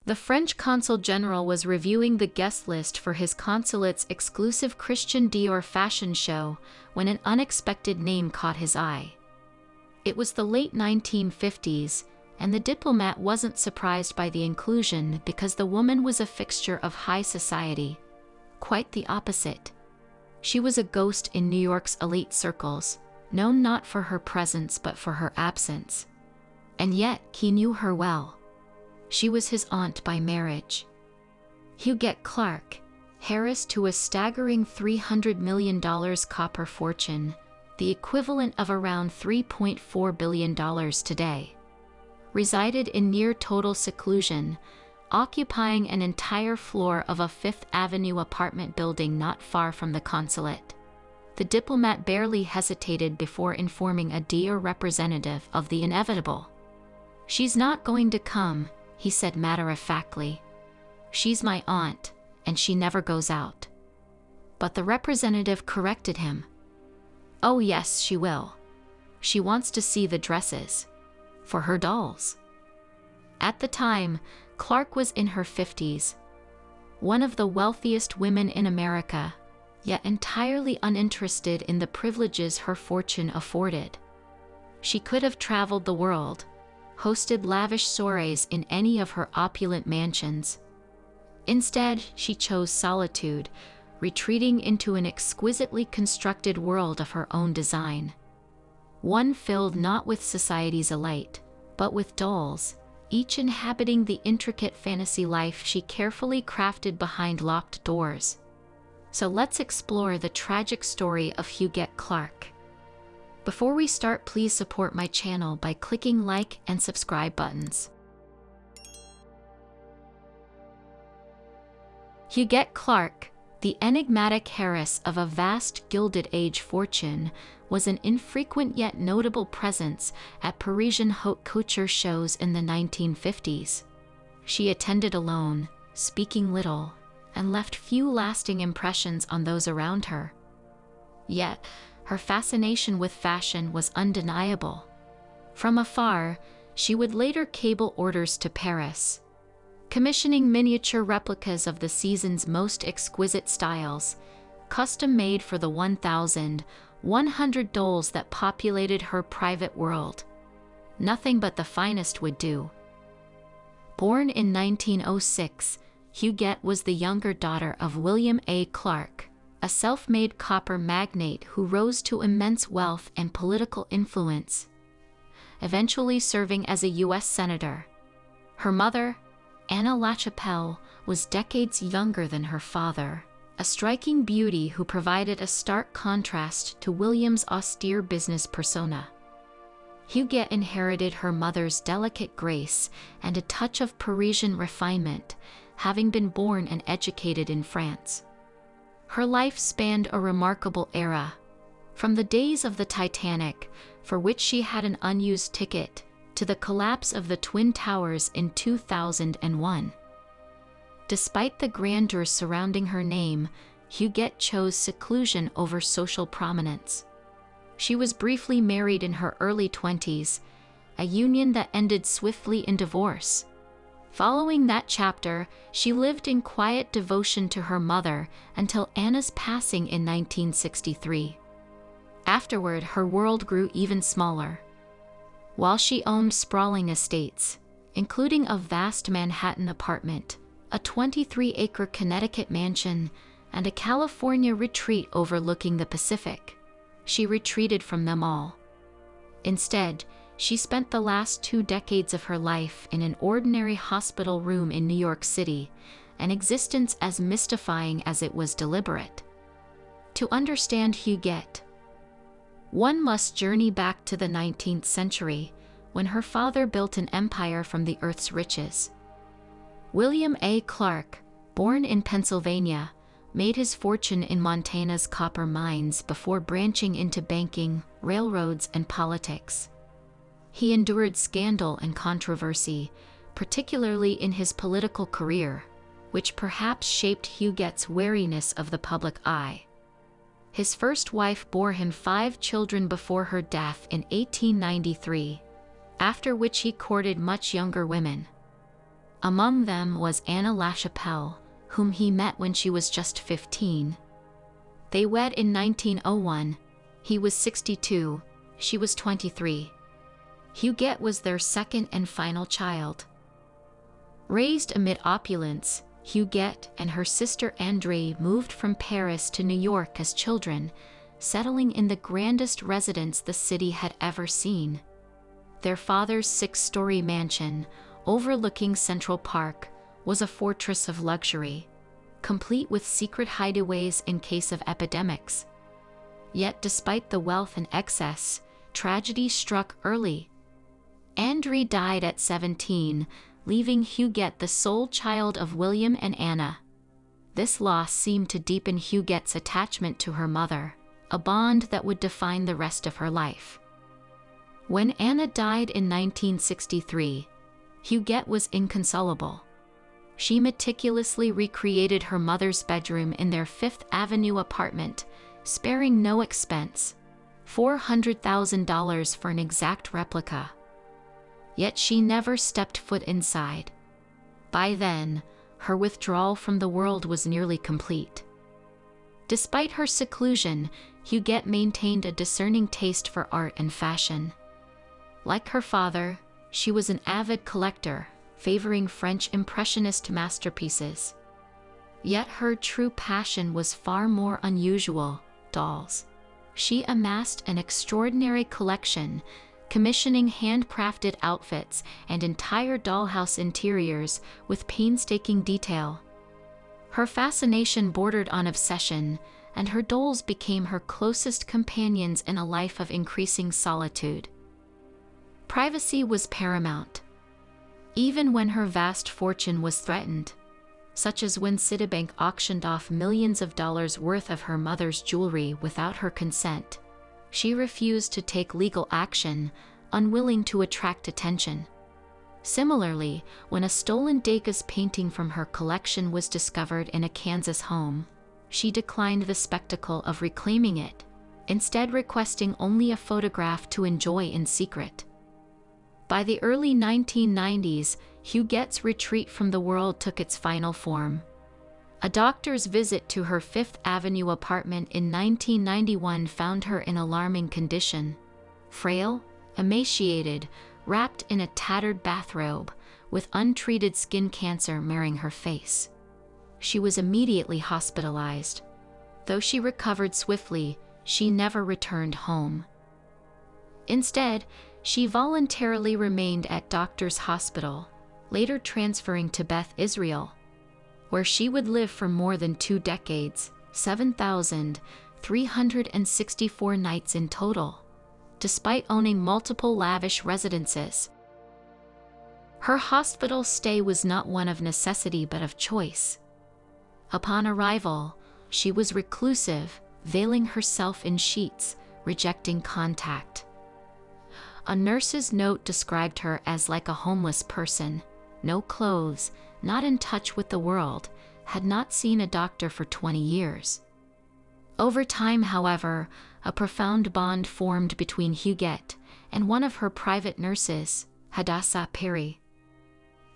The French Consul General was reviewing the guest list for his consulate's exclusive Christian Dior fashion show when an unexpected name caught his eye. It was the late 1950s, and the diplomat wasn't surprised by the inclusion because the woman was a fixture of high society. Quite the opposite. She was a ghost in New York's elite circles, known not for her presence but for her absence. And yet, he knew her well. She was his aunt by marriage. Huguette Clark, heiress to a staggering $300 million copper fortune, the equivalent of around $3.4 billion today, resided in near-total seclusion, occupying an entire floor of a Fifth Avenue apartment building not far from the consulate. The diplomat barely hesitated before informing a Dior representative of the inevitable. "She's not going to come," he said matter-of-factly. "She's my aunt, and she never goes out." But the representative corrected him. "Oh yes, she will. She wants to see the dresses. For her dolls." At the time, Clark was in her 50s, one of the wealthiest women in America, yet entirely uninterested in the privileges her fortune afforded. She could have traveled the world, hosted lavish soirees in any of her opulent mansions. Instead, she chose solitude, retreating into an exquisitely constructed world of her own design. One filled not with society's elite, but with dolls, each inhabiting the intricate fantasy life she carefully crafted behind locked doors. So let's explore the tragic story of Huguette Clark. Before we start, please support my channel by clicking like and subscribe buttons. Huguette Clark, the enigmatic heiress of a vast Gilded Age fortune, was an infrequent yet notable presence at Parisian haute couture shows in the 1950s. She attended alone, speaking little, and left few lasting impressions on those around her. Yet, her fascination with fashion was undeniable. From afar, she would later cable orders to Paris, commissioning miniature replicas of the season's most exquisite styles, custom-made for the 1,100 dolls that populated her private world. Nothing but the finest would do. Born in 1906, Huguette was the younger daughter of William A. Clark, a self-made copper magnate who rose to immense wealth and political influence, eventually serving as a U.S. senator. Her mother, Anna LaChapelle, was decades younger than her father, a striking beauty who provided a stark contrast to William's austere business persona. Huguette inherited her mother's delicate grace and a touch of Parisian refinement, having been born and educated in France. Her life spanned a remarkable era, from the days of the Titanic, for which she had an unused ticket, to the collapse of the Twin Towers in 2001. Despite the grandeur surrounding her name, Huguette chose seclusion over social prominence. She was briefly married in her early 20s, a union that ended swiftly in divorce. Following that chapter, she lived in quiet devotion to her mother until Anna's passing in 1963. Afterward, her world grew even smaller. While she owned sprawling estates, including a vast Manhattan apartment, a 23-acre Connecticut mansion, and a California retreat overlooking the Pacific, she retreated from them all. Instead, she spent the last 2 decades of her life in an ordinary hospital room in New York City, an existence as mystifying as it was deliberate. To understand Huguette, one must journey back to the 19th century, when her father built an empire from the earth's riches. William A. Clark, born in Pennsylvania, made his fortune in Montana's copper mines before branching into banking, railroads, and politics. He endured scandal and controversy, particularly in his political career, which perhaps shaped Huguette's wariness of the public eye. His first wife bore him 5 children before her death in 1893, after which he courted much younger women. Among them was Anna LaChapelle, whom he met when she was just 15. They wed in 1901. He was 62, she was 23. Huguette was their second and final child. Raised amid opulence, Huguette and her sister Andrée moved from Paris to New York as children, settling in the grandest residence the city had ever seen. Their father's 6-story mansion, overlooking Central Park, was a fortress of luxury, complete with secret hideaways in case of epidemics. Yet despite the wealth and excess, tragedy struck early. Andrée died at 17, leaving Huguette the sole child of William and Anna. This loss seemed to deepen Huguette's attachment to her mother, a bond that would define the rest of her life. When Anna died in 1963, Huguette was inconsolable. She meticulously recreated her mother's bedroom in their Fifth Avenue apartment, sparing no expense, $400,000 for an exact replica. Yet she never stepped foot inside. By then, her withdrawal from the world was nearly complete. Despite her seclusion, Huguette maintained a discerning taste for art and fashion. Like her father, she was an avid collector, favoring French Impressionist masterpieces. Yet her true passion was far more unusual: dolls. She amassed an extraordinary collection, commissioning handcrafted outfits and entire dollhouse interiors with painstaking detail. Her fascination bordered on obsession, and her dolls became her closest companions in a life of increasing solitude. Privacy was paramount. Even when her vast fortune was threatened, such as when Citibank auctioned off millions of dollars worth of her mother's jewelry without her consent, she refused to take legal action, unwilling to attract attention. Similarly, when a stolen Degas painting from her collection was discovered in a Kansas home, she declined the spectacle of reclaiming it, instead requesting only a photograph to enjoy in secret. By the early 1990s, Huguette's retreat from the world took its final form. A doctor's visit to her Fifth Avenue apartment in 1991 found her in alarming condition. Frail, emaciated, wrapped in a tattered bathrobe, with untreated skin cancer marring her face. She was immediately hospitalized. Though she recovered swiftly, she never returned home. Instead, she voluntarily remained at Doctors Hospital, later transferring to Beth Israel, where she would live for more than 2 decades, 7,364 nights in total, despite owning multiple lavish residences. Her hospital stay was not one of necessity but of choice. Upon arrival, she was reclusive, veiling herself in sheets, rejecting contact. A nurse's note described her as like a homeless person: no clothes, not in touch with the world, had not seen a doctor for 20 years. Over time, however, a profound bond formed between Huguette and one of her private nurses, Hadassah Perry.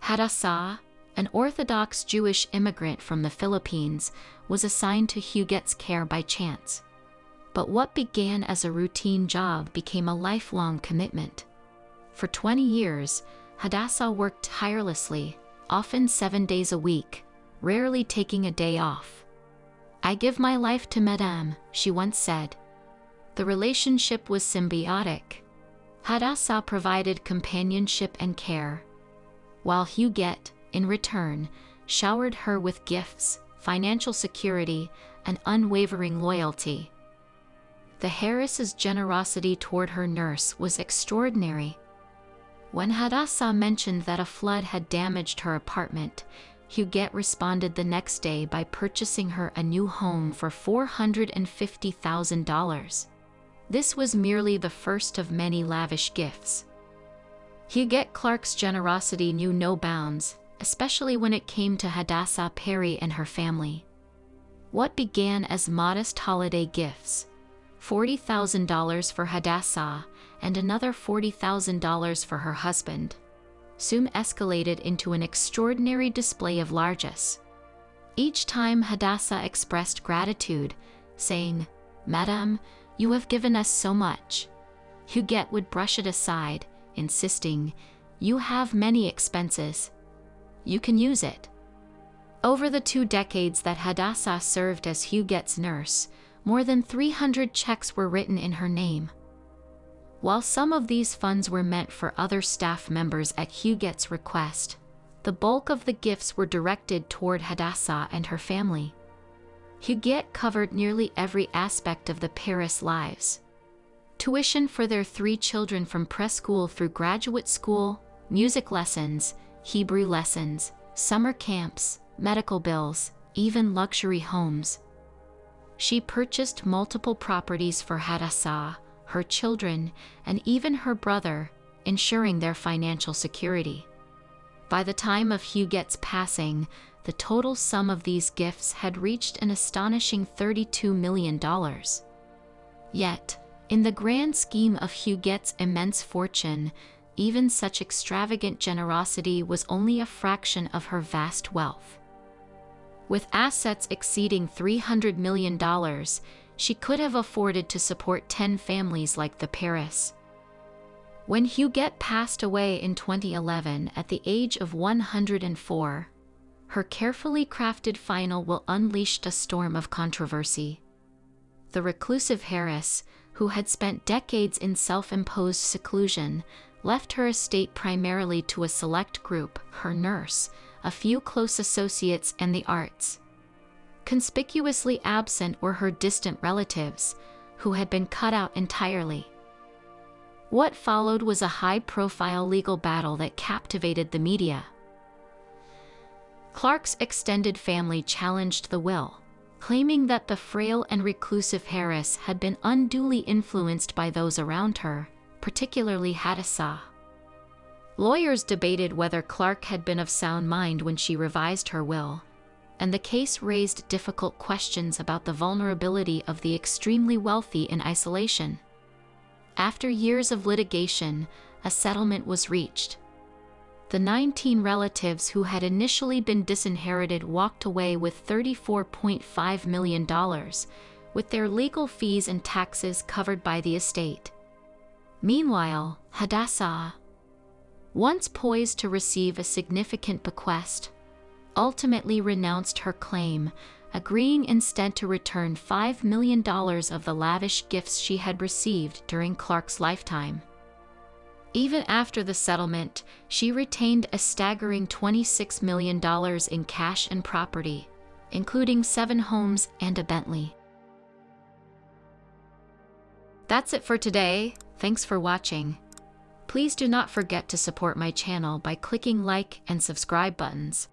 Hadassah, an Orthodox Jewish immigrant from the Philippines, was assigned to Huguette's care by chance. But what began as a routine job became a lifelong commitment. For 20 years, Hadassah worked tirelessly, often 7 days a week, rarely taking a day off. "I give my life to Madame," she once said. The relationship was symbiotic. Hadassah provided companionship and care, while Huguette, in return, showered her with gifts, financial security, and unwavering loyalty. The heiress's generosity toward her nurse was extraordinary. When Hadassah mentioned that a flood had damaged her apartment, Huguette responded the next day by purchasing her a new home for $450,000. This was merely the first of many lavish gifts. Huguette Clark's generosity knew no bounds, especially when it came to Hadassah Perry and her family. What began as modest holiday gifts, $40,000 for Hadassah and another $40,000 for her husband, soon escalated into an extraordinary display of largesse. Each time Hadassah expressed gratitude, saying, "Madame, you have given us so much," Huguette would brush it aside, insisting, "You have many expenses. You can use it." Over the 2 decades that Hadassah served as Huguette's nurse, more than 300 checks were written in her name. While some of these funds were meant for other staff members at Huguette's request, the bulk of the gifts were directed toward Hadassah and her family. Huguette covered nearly every aspect of the Paris lives. Tuition for their 3 children from preschool through graduate school, music lessons, Hebrew lessons, summer camps, medical bills, even luxury homes. She purchased multiple properties for Hadassah, her children, and even her brother, ensuring their financial security. By the time of Huguette's passing, the total sum of these gifts had reached an astonishing $32 million. Yet, in the grand scheme of Huguette's immense fortune, even such extravagant generosity was only a fraction of her vast wealth. With assets exceeding $300 million, she could have afforded to support 10 families like the Paris. When Huguette passed away in 2011 at the age of 104, her carefully crafted final will unleashed a storm of controversy. The reclusive heiress, who had spent decades in self-imposed seclusion, left her estate primarily to a select group, her nurse, a few close associates, and the arts. Conspicuously absent were her distant relatives, who had been cut out entirely. What followed was a high-profile legal battle that captivated the media. Clark's extended family challenged the will, claiming that the frail and reclusive heiress had been unduly influenced by those around her, particularly Hadassah. Lawyers debated whether Clark had been of sound mind when she revised her will, and the case raised difficult questions about the vulnerability of the extremely wealthy in isolation. After years of litigation, a settlement was reached. The 19 relatives who had initially been disinherited walked away with $34.5 million, with their legal fees and taxes covered by the estate. Meanwhile, Hadassah, once poised to receive a significant bequest, ultimately renounced her claim, agreeing instead to return $5 million of the lavish gifts she had received during Clark's lifetime. Even after the settlement, she retained a staggering $26 million in cash and property, including 7 homes and a Bentley. That's it for today. Thanks for watching. Please do not forget to support my channel by clicking like and subscribe buttons.